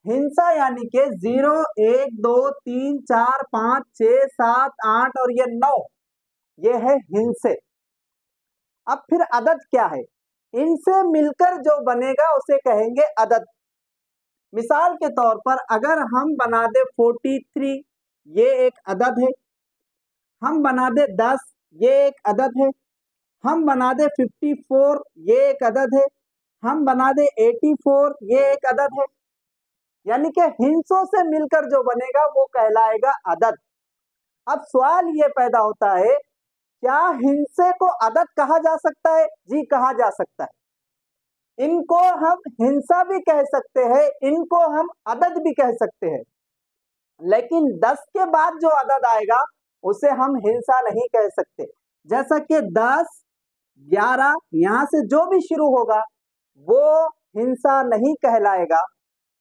हिंसा यानी कि 0, 1, 2, 3, 4, 5, 6, 7, 8 और ये 9, ये है हिंसे। अब फिर अदद क्या है? इनसे मिलकर जो बनेगा उसे कहेंगे अदद। मिसाल के तौर पर अगर हम बना दे 43, ये एक अदद है। हम बना दे 10, ये एक अदद है। हम बना दे 54, ये एक अदद है। हम बना दे 84, ये एक अदद है। यानी कि हिंसों से मिलकर जो बनेगा वो कहलाएगा अदद। अब सवाल ये पैदा होता है, क्या हिंसे को अदद कहा जा सकता है? जी कहा जा सकता है। इनको हम हिंसा भी कह सकते हैं, इनको हम अदद भी कह सकते हैं, लेकिन 10 के बाद जो अदद आएगा उसे हम हिंसा नहीं कह सकते। जैसा कि 10, 11, यहां से जो भी शुरू होगा वो हिंसा नहीं कहलाएगा।